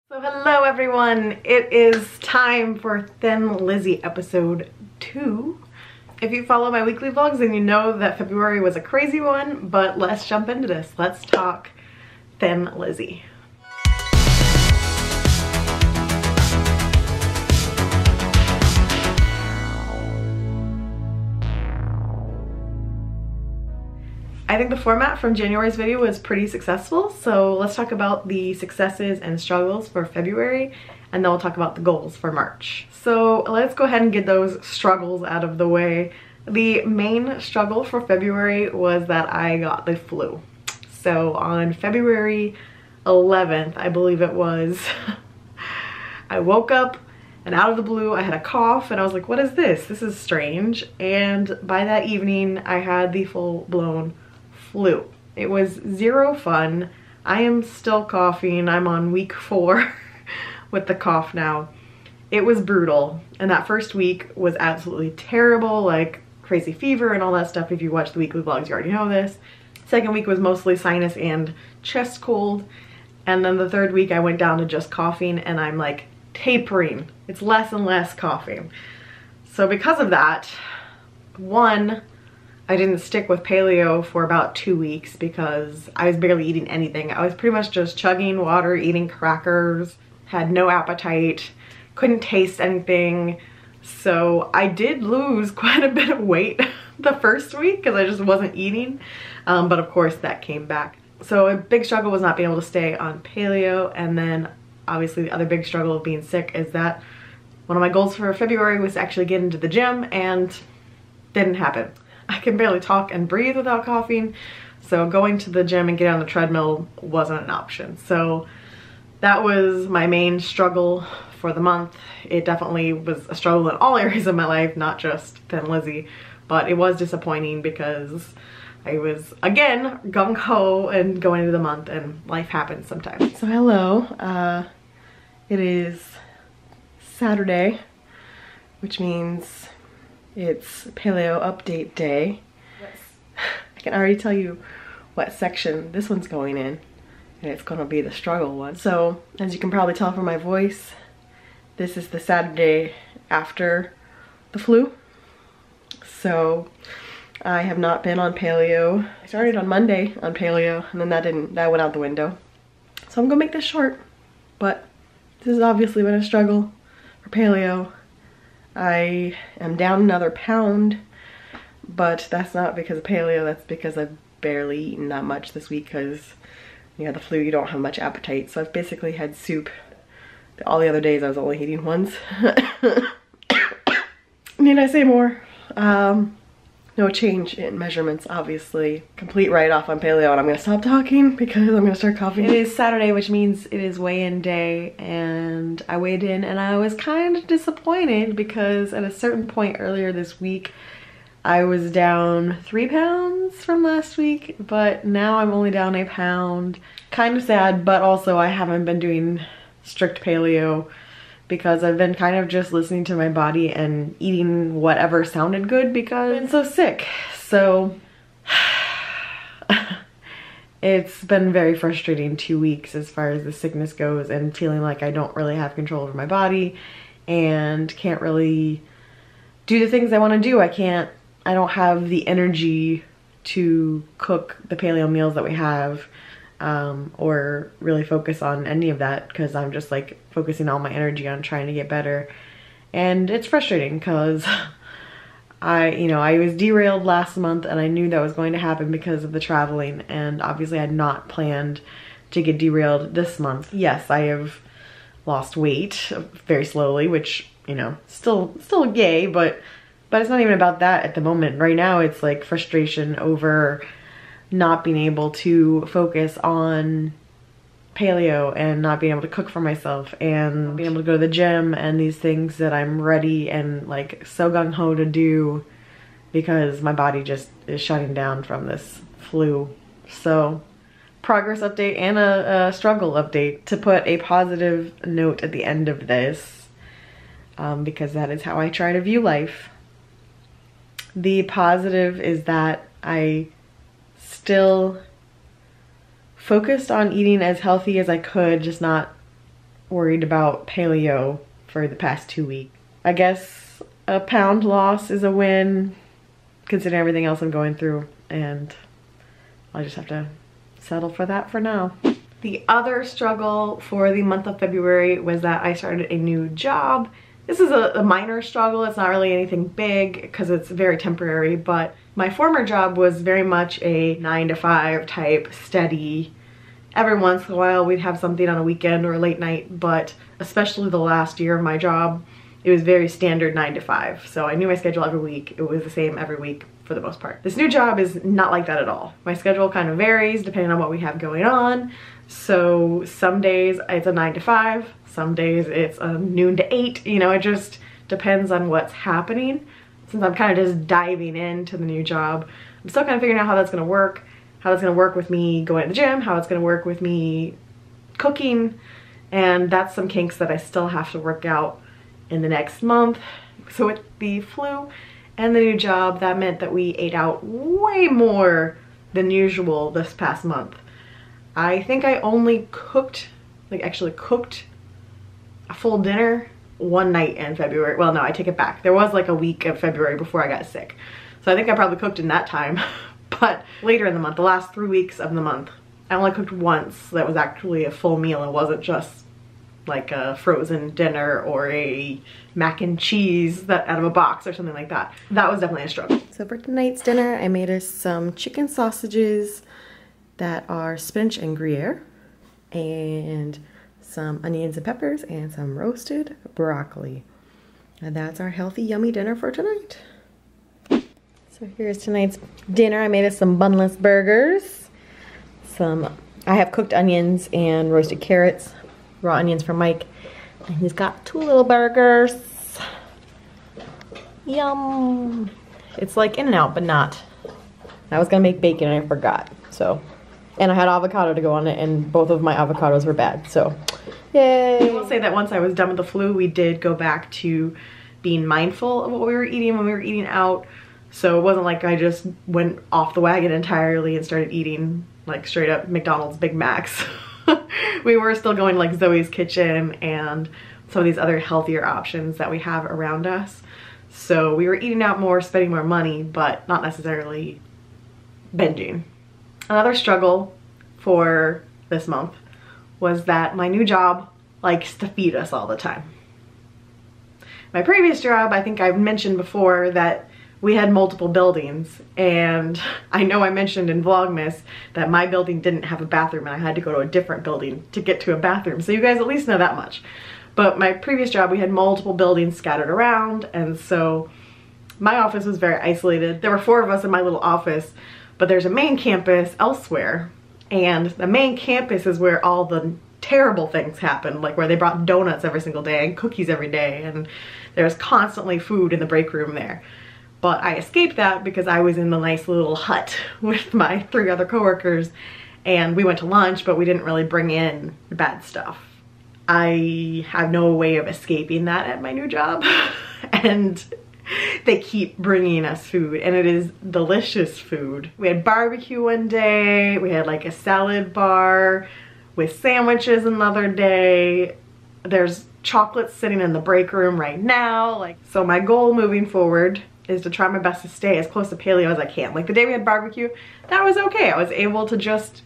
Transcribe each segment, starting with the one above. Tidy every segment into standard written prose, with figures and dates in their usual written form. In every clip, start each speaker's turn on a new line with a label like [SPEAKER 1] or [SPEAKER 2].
[SPEAKER 1] So hello everyone, it is time for Thin Lizzie episode 2. If you follow my weekly vlogs then you know that February was a crazy one, but let's jump into this. Let's talk Thin Lizzie. I think the format from January's video was pretty successful, so let's talk about the successes and struggles for February, and then we'll talk about the goals for March. So let's go ahead and get those struggles out of the way. The main struggle for February was that I got the flu. So on February 11th, I believe it was, I woke up and out of the blue I had a cough and I was like, what is this? This is strange. And by that evening I had the full-blown flu. It was zero fun. I am still coughing. I'm on week 4 with the cough now. It was brutal, and that first week was absolutely terrible, like crazy fever and all that stuff. If you watch the weekly vlogs you already know this. Second week was mostly sinus and chest cold, and then the third week I went down to just coughing, and I'm like tapering. It's less and less coughing. So because of that, one, I didn't stick with paleo for about 2 weeks because I was barely eating anything. I was pretty much just chugging water, eating crackers, had no appetite, couldn't taste anything. So I did lose quite a bit of weight the first week because I just wasn't eating. But of course that came back. So a big struggle was not being able to stay on paleo. And then obviously the other big struggle of being sick is that one of my goals for February was to actually get into the gym, and didn't happen. I can barely talk and breathe without coughing, so going to the gym and getting on the treadmill wasn't an option. So that was my main struggle for the month. It definitely was a struggle in all areas of my life, not just Thin Lizzie, but it was disappointing because I was, again, gung-ho and going into the month, and life happens sometimes. So hello, it is Saturday, which means it's paleo update day. Yes. I can already tell you what section this one's going in, and it's gonna be the struggle one. So as you can probably tell from my voice, this is the Saturday after the flu. So I have not been on paleo. I started on Monday on paleo, and then that went out the window. So I'm gonna make this short, but this has obviously been a struggle for paleo. I am down another pound, but that's not because of paleo, that's because I've barely eaten that much this week because you have the flu, you don't have much appetite. So I've basically had soup. All the other days I was only eating once. Need I say more? No change in measurements, obviously. Complete write-off on paleo, and I'm gonna stop talking because I'm gonna start coughing. It is Saturday, which means it is weigh-in day, and I weighed in and I was kind of disappointed because at a certain point earlier this week, I was down 3 pounds from last week, but now I'm only down 1 pound. Kind of sad, but also I haven't been doing strict paleo because I've been kind of just listening to my body and eating whatever sounded good because I've been so sick. So it's been very frustrating 2 weeks as far as the sickness goes, and feeling like I don't really have control over my body and can't really do the things I want to do. I don't have the energy to cook the paleo meals that we have, or really focus on any of that because I'm just like focusing all my energy on trying to get better. And it's frustrating because I was derailed last month, and I knew that was going to happen because of the traveling, and obviously I had not planned to get derailed this month. Yes, I have lost weight very slowly, which, still yay, but it's not even about that at the moment. Right now it's like frustration over not being able to focus on paleo and not being able to cook for myself and being able to go to the gym and these things that I'm ready and like so gung-ho to do because my body just is shutting down from this flu. So progress update and a struggle update to put a positive note at the end of this, because that is how I try to view life. The positive is that I still focused on eating as healthy as I could, just not worried about paleo for the past 2 weeks. I guess a pound loss is a win considering everything else I'm going through, and I'll just have to settle for that for now. The other struggle for the month of February was that I started a new job. This is a minor struggle. It's not really anything big because it's very temporary, but my former job was very much a 9-to-5 type, steady. Every once in a while we'd have something on a weekend or a late night, but especially the last year of my job, it was very standard 9-to-5. So I knew my schedule every week. It was the same every week for the most part. This new job is not like that at all. My schedule kind of varies depending on what we have going on. So some days it's a 9-to-5, some days it's a noon to 8, you know, it just depends on what's happening. Since I'm kind of just diving into the new job, I'm still kind of figuring out how that's gonna work, with me going to the gym, how it's gonna work with me cooking, and that's some kinks that I still have to work out in the next month. So with the flu and the new job, that meant that we ate out way more than usual this past month. I think I only cooked, actually cooked a full dinner one night in February. Well, no, I take it back. There was like a week of February before I got sick. So I think I probably cooked in that time. But later in the month, the last 3 weeks of the month, I only cooked once. That was actually a full meal. It wasn't just like a frozen dinner or a mac and cheese that out of a box or something like that. That was definitely a struggle. So for tonight's dinner, I made us some chicken sausages that are spinach and Gruyere, and some onions and peppers, and some roasted broccoli. And that's our healthy, yummy dinner for tonight. So here's tonight's dinner. I made us some bunless burgers. I have cooked onions and roasted carrots, raw onions for Mike. And he's got 2 little burgers. Yum. It's like In-N-Out, but not. I was gonna make bacon and I forgot, so. And I had avocado to go on it, and both of my avocados were bad, so yay. I will say that once I was done with the flu, we did go back to being mindful of what we were eating when we were eating out. So it wasn't like I just went off the wagon entirely and started eating like straight up McDonald's Big Macs. We were still going like Zoe's Kitchen and some of these other healthier options that we have around us. So we were eating out more, spending more money, but not necessarily binging. Another struggle for this month was that my new job likes to feed us all the time. My previous job, I think I've mentioned before that we had multiple buildings, and I know I mentioned in Vlogmas that my building didn't have a bathroom and I had to go to a different building to get to a bathroom, so you guys at least know that much. But my previous job, we had multiple buildings scattered around, and so my office was very isolated. There were 4 of us in my little office, but there's a main campus elsewhere, and the main campus is where all the terrible things happen, like where they brought donuts every single day and cookies every day, and there's constantly food in the break room there. But I escaped that because I was in the nice little hut with my 3 other coworkers, and we went to lunch, but we didn't really bring in the bad stuff. I have no way of escaping that at my new job, and they keep bringing us food, and it is delicious food. We had barbecue one day, we had like a salad bar with sandwiches another day. There's chocolate sitting in the break room right now. So my goal moving forward is to try my best to stay as close to paleo as I can. Like the day we had barbecue, that was okay. I was able to just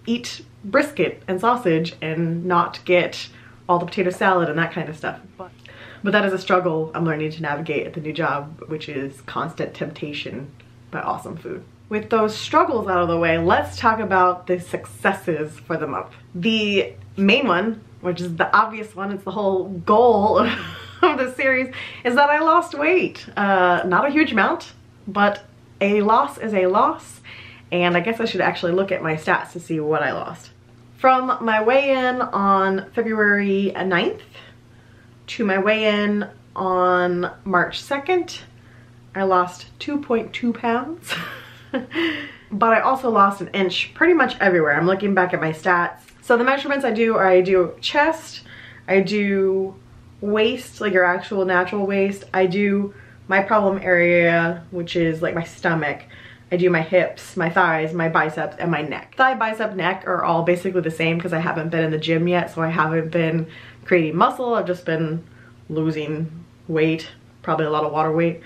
[SPEAKER 1] eat brisket and sausage and not get all the potato salad and that kind of stuff. But that is a struggle I'm learning to navigate at the new job, which is constant temptation by awesome food. With those struggles out of the way, let's talk about the successes for the month. The main one, which is the obvious one, it's the whole goal of the series, is that I lost weight. Not a huge amount, but a loss is a loss, and I guess I should actually look at my stats to see what I lost. From my weigh-in on February 9th to my weigh-in on March 2nd, I lost 2.2 pounds. But I also lost an inch pretty much everywhere. I'm looking back at my stats. So the measurements I do chest, I do waist, like your actual natural waist, I do my problem area, which is like my stomach, I do my hips, my thighs, my biceps, and my neck. Thigh, bicep, neck are all basically the same because I haven't been in the gym yet, so I haven't been creating muscle. I've just been losing weight, probably a lot of water weight.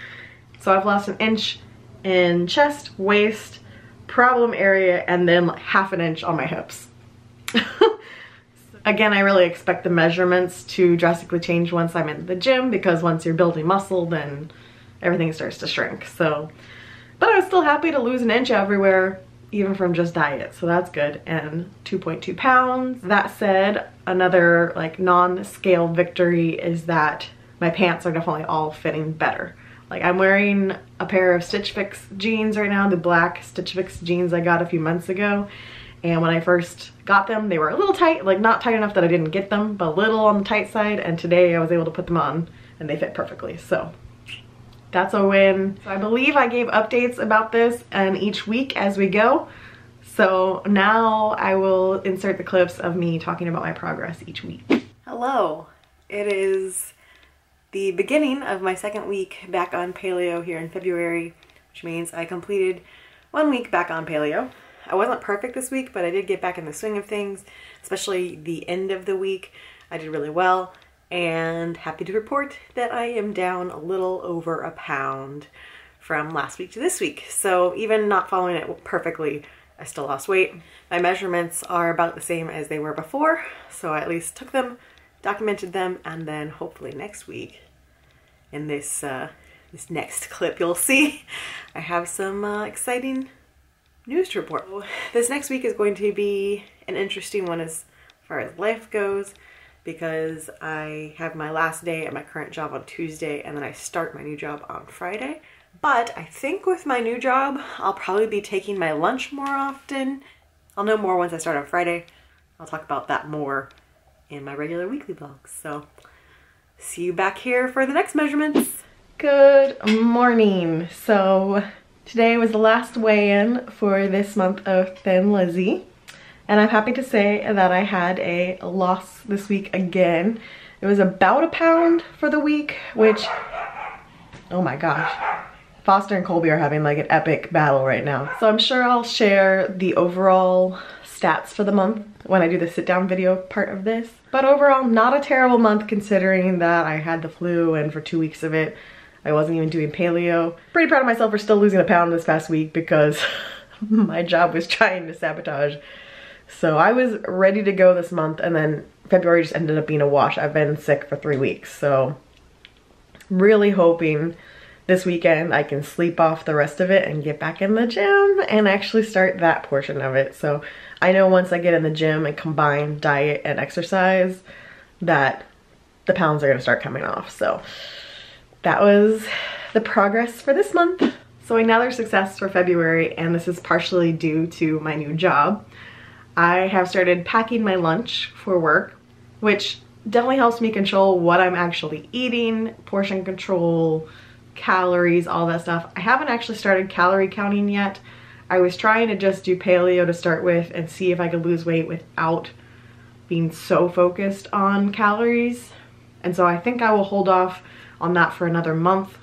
[SPEAKER 1] So I've lost 1 inch in chest, waist, problem area, and then like ½ inch on my hips. Again, I really expect the measurements to drastically change once I'm in the gym, because once you're building muscle, then everything starts to shrink. So, but I was still happy to lose 1 inch everywhere, even from just diet, so that's good. And 2.2 pounds. That said, another like non-scale victory is that my pants are definitely all fitting better. Like, I'm wearing a pair of Stitch Fix jeans right now, the black Stitch Fix jeans I got a few months ago. And when I first got them, they were a little tight, like not tight enough that I didn't get them, but a little on the tight side. And today I was able to put them on and they fit perfectly. So that's a win. So I believe I gave updates about this and each week as we go. So now I will insert the clips of me talking about my progress each week. Hello, it is the beginning of my 2nd week back on paleo here in February, which means I completed 1 week back on paleo. I wasn't perfect this week, but I did get back in the swing of things, especially the end of the week. I did really well, and happy to report that I am down a little over 1 pound from last week to this week. So even not following it perfectly, I still lost weight. My measurements are about the same as they were before, so I at least took them, documented them, and then hopefully next week in this next clip you'll see I have some exciting news to report. This next week is going to be an interesting one as far as life goes, because I have my last day at my current job on Tuesday, and then I start my new job on Friday. But I think with my new job, I'll probably be taking my lunch more often. I'll know more once I start on Friday. I'll talk about that more in my regular weekly vlogs. So see you back here for the next measurements. Good morning. So today was the last weigh-in for this month of Thin Lizzie, and I'm happy to say that I had a loss this week again. It was about 1 pound for the week, which, oh my gosh, Foster and Colby are having like an epic battle right now. So I'm sure I'll share the overall stats for the month when I do the sit-down video part of this. But overall, not a terrible month considering that I had the flu, and for 2 weeks of it, I wasn't even doing paleo. Pretty proud of myself for still losing 1 pound this past week, because my job was trying to sabotage. So I was ready to go this month, and then February just ended up being a wash. I've been sick for 3 weeks, so really hoping this weekend I can sleep off the rest of it and get back in the gym and actually start that portion of it. So I know once I get in the gym and combine diet and exercise that the pounds are gonna start coming off. So that was the progress for this month. So another success for February, and this is partially due to my new job. I have started packing my lunch for work, which definitely helps me control what I'm actually eating, portion control, calories, all that stuff. I haven't actually started calorie counting yet. I was trying to just do paleo to start with and see if I could lose weight without being so focused on calories. And so I think I will hold off on that for another month.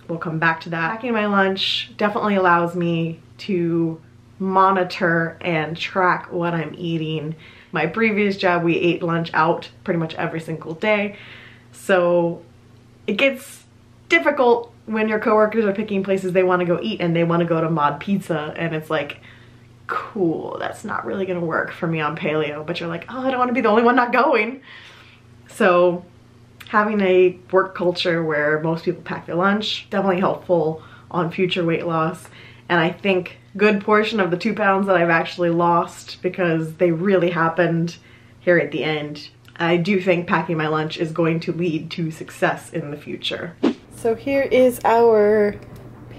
[SPEAKER 1] We'll come back to that. Packing my lunch definitely allows me to monitor and track what I'm eating. My previous job, we ate lunch out pretty much every single day. So it gets difficult when your coworkers are picking places they want to go eat and they want to go to Mod Pizza, and it's like, cool, that's not really gonna work for me on paleo, but you're like, oh, I don't want to be the only one not going. So having a work culture where most people pack their lunch, definitely helpful on future weight loss. And I think good portion of the 2 pounds that I've actually lost, because they really happened here at the end, I do think packing my lunch is going to lead to success in the future. So here is our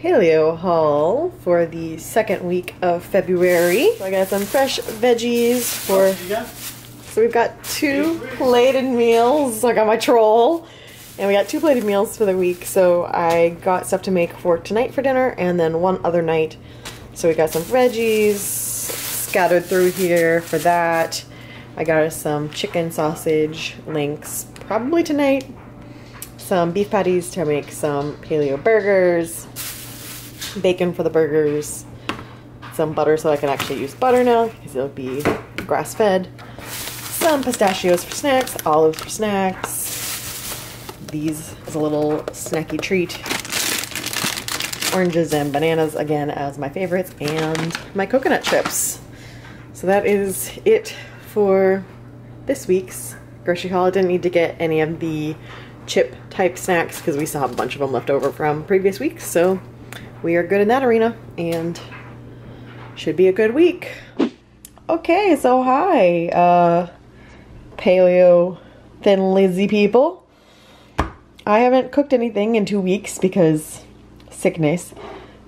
[SPEAKER 1] paleo haul for the 2nd week of February. So I got some fresh veggies for, so we've got 2 plated meals. So I got my troll, and we got 2 plated meals for the week. So I got stuff to make for tonight for dinner, and then one other night. So we got some veggies scattered through here for that. I got us some chicken sausage links, probably tonight. Some beef patties to make some paleo burgers, bacon for the burgers, some butter so I can actually use butter now because it'll be grass-fed, some some pistachios for snacks, olives for snacks. These is a little snacky treat. Oranges and bananas again as my favorites, and my coconut chips. So that is it for this week's grocery haul. I didn't need to get any of the chip type snacks because we still have a bunch of them left over from previous weeks, so we are good in that arena and should be a good week. Okay, so hi paleo Thin Lizzie people. I haven't cooked anything in 2 weeks because sickness,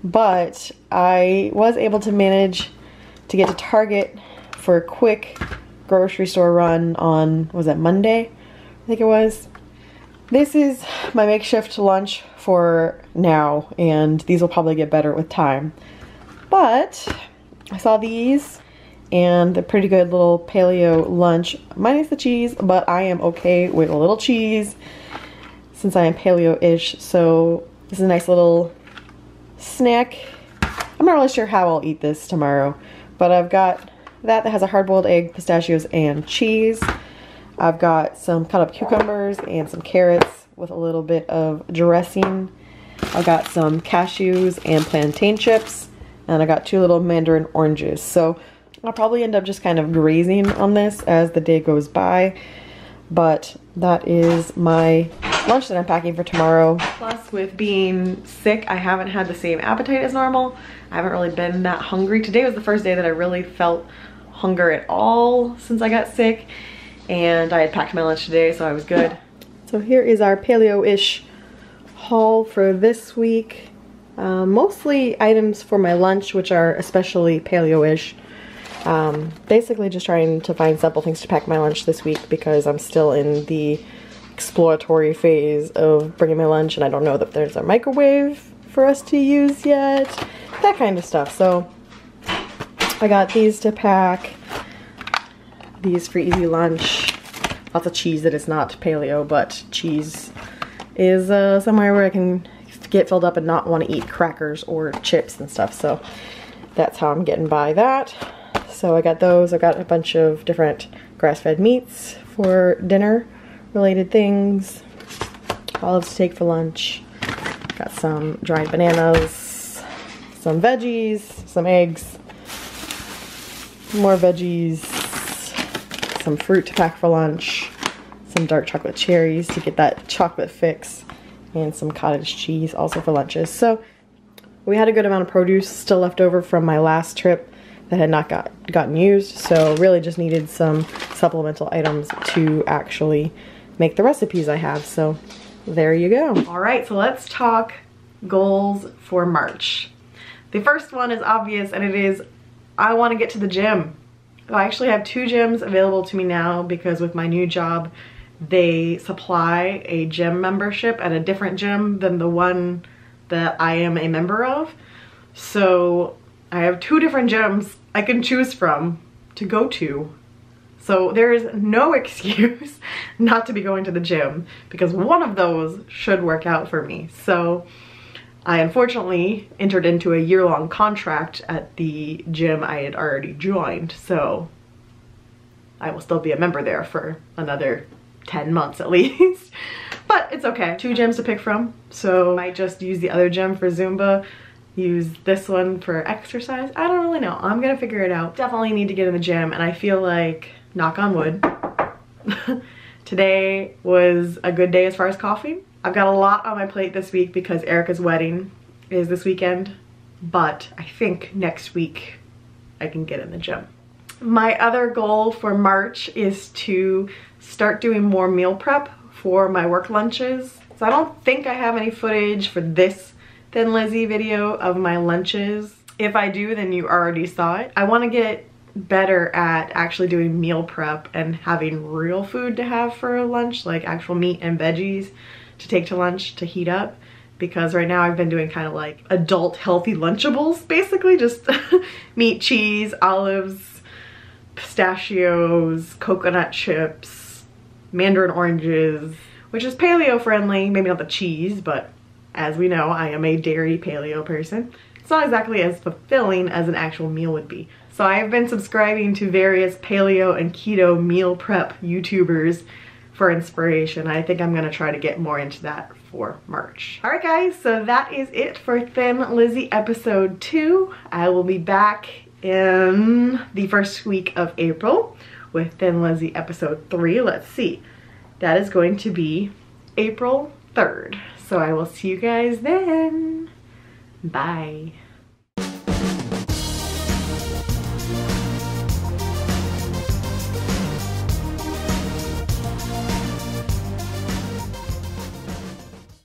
[SPEAKER 1] but I was able to manage to get to Target for a quick grocery store run on, was that Monday? I think it was. This is my makeshift lunch for now, and these will probably get better with time. But I saw these, and they're pretty good little paleo lunch, minus the cheese, but I am okay with a little cheese since I am paleo-ish, so this is a nice little snack. I'm not really sure how I'll eat this tomorrow, but I've got that has a hard-boiled egg, pistachios, and cheese. I've got some cut up cucumbers and some carrots with a little bit of dressing. I've got some cashews and plantain chips, and I got 2 little mandarin oranges. So I'll probably end up just kind of grazing on this as the day goes by, but that is my lunch that I'm packing for tomorrow. Plus, with being sick, I haven't had the same appetite as normal. I haven't really been that hungry. Today was the first day that I really felt hunger at all since I got sick, and I had packed my lunch today, so I was good. So here is our paleo-ish haul for this week. Mostly items for my lunch, which are especially paleo-ish. Basically just trying to find simple things to pack my lunch this week because I'm still in the exploratory phase of bringing my lunch, and I don't know that there's a microwave for us to use yet, that kind of stuff. So I got these to pack, these for easy lunch, lots of cheese that is not paleo, but cheese is somewhere where I can get filled up and not want to eat crackers or chips and stuff, so that's how I'm getting by that. So I got those. I got a bunch of different grass-fed meats for dinner related things, olives to take for lunch, got some dried bananas, some veggies, some eggs, more veggies, some fruit to pack for lunch, some dark chocolate cherries to get that chocolate fix, and some cottage cheese also for lunches. So we had a good amount of produce still left over from my last trip that had not gotten used, so really just needed some supplemental items to actually make the recipes I have, so there you go. All right, so let's talk goals for March. The first one is obvious, and it is I want to get to the gym. I actually have 2 gyms available to me now because with my new job, they supply a gym membership at a different gym than the one that I am a member of. So I have 2 different gyms I can choose from to go to. So there is no excuse not to be going to the gym because one of those should work out for me. So I unfortunately entered into a year-long contract at the gym I had already joined. So I will still be a member there for another 10 months at least. But it's okay. 2 gyms to pick from. So I might just use the other gym for Zumba, use this one for exercise. I don't really know. I'm gonna figure it out. Definitely need to get in the gym, and I feel like, knock on wood, today was a good day as far as coffee. I've got a lot on my plate this week because Erica's wedding is this weekend, but I think next week I can get in the gym. My other goal for March is to start doing more meal prep for my work lunches. So I don't think I have any footage for this Thin Lizzie video of my lunches. If I do, then you already saw it. I want to get better at actually doing meal prep and having real food to have for lunch, like actual meat and veggies to take to lunch to heat up, because right now I've been doing kind of like adult healthy Lunchables, basically just meat, cheese, olives, pistachios, coconut chips, mandarin oranges, which is paleo friendly, maybe not the cheese, but as we know, I am a dairy paleo person. It's not exactly as fulfilling as an actual meal would be. So I've been subscribing to various paleo and keto meal prep YouTubers for inspiration. I think I'm gonna try to get more into that for March. All right guys, so that is it for Thin Lizzie episode 2. I will be back in the first week of April with Thin Lizzie episode 3. Let's see. That is going to be April 3rd. So I will see you guys then. Bye.